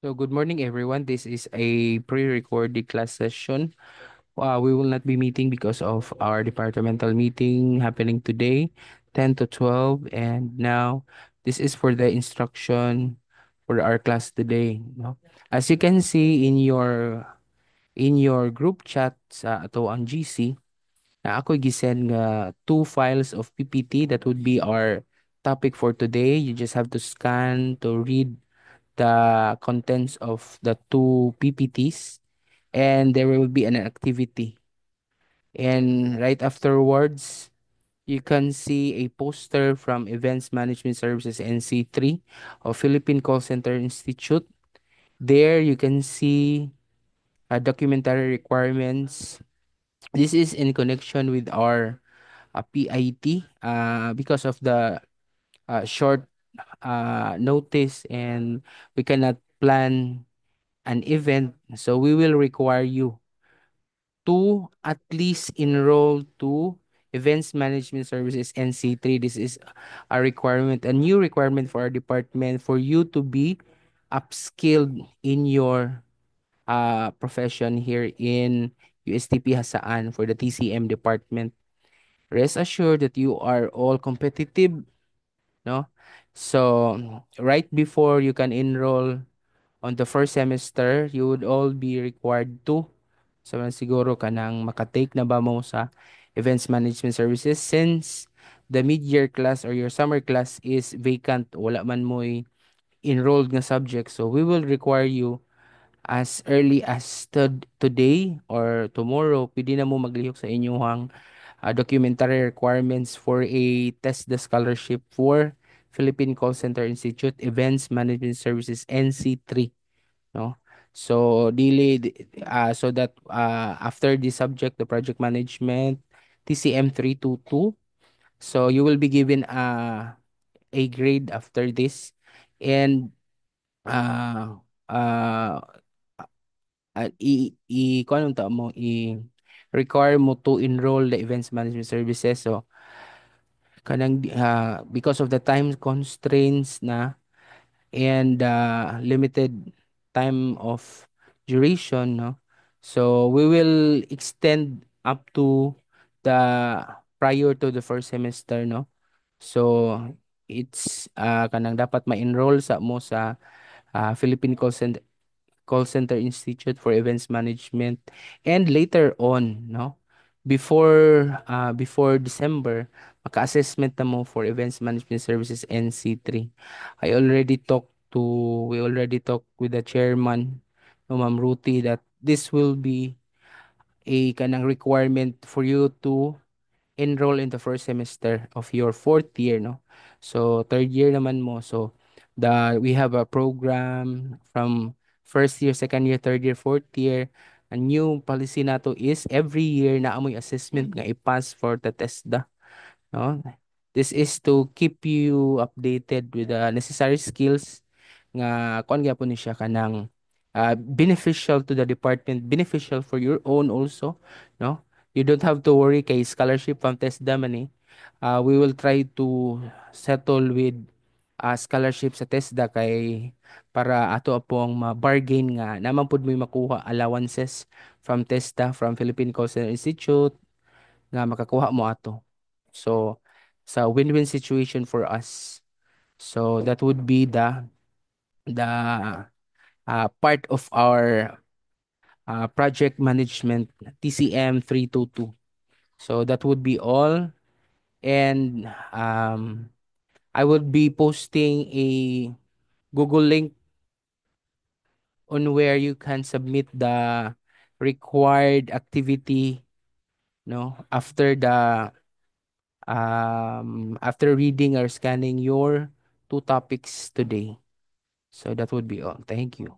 So good morning, everyone. This is a pre-recorded class session. We will not be meeting because of our departmental meeting happening today, 10 to 12. And now this is for the instruction for our class today. No? As you can see in your group chat sa ato ang GC, na ako gisend nga two files of PPT that would be our topic for today. You just have to scan to read the contents of the two PPTs, and there will be an activity. And right afterwards, you can see a poster from Events Management Services NC3 of Philippine Call Center Institute. There you can see documentary requirements. This is in connection with our PIT because of the short notice, and we cannot plan an event, so we will require you to at least enroll to Events Management Services NC3. This is a requirement, a new requirement for our department for you to be upskilled in your profession here in USTP Hasaan for the TCM department. Rest assured that you are all competitive, no? So right before you can enroll on the first semester, you would all be required to siguro ka nang makatake na ba mo sa events management services since the mid-year class or your summer class is vacant, wala man mo enrolled nga subject. So we will require you as early as today or tomorrow, pwede na mo maglihok sa inyong documentary requirements for a test the scholarship for Philippine Call Center Institute Events Management Services NC3, no? So so that after the subject, the project management TCM 322, so you will be given a grade after this. And uh uh kung anong tawag mo, require mo to enroll the events management services. So kanang because of the time constraints na and limited time of duration, no? So we will extend up to the prior to the first semester, no? So it's kanang dapat ma-enroll sa mo sa Philippine Call Center Institute for Events Management, and later on, no? Before December, maka-assessment na mo for Events Management Services NC3. We already talked with the chairman, no, Ma'am Ruti, that this will be a kanang requirement for you to enroll in the first semester of your fourth year, no? So third year naman mo. So we have a program from first year, second year, third year, fourth year. A new policy nato is every year na amoy assessment nga i-pass for the TESDA, no? This is to keep you updated with the necessary skills nga kuan gyapon ni siya kanang beneficial to the department, beneficial for your own also, no? You don't have to worry kay scholarship from TESDA man eh. We will try to settle with scholarship sa TESDA kay para ato pong ma-bargain nga naman pud mo makuha allowances from TESDA, from Philippine Cultural Institute, nga makakuha mo ato. So sa win-win situation for us. So that would be the part of our project management TCM 322. So that would be all. And I would be posting a Google link on where you can submit the required activity, no, after reading or scanning your two topics today. So that would be all. Thank you.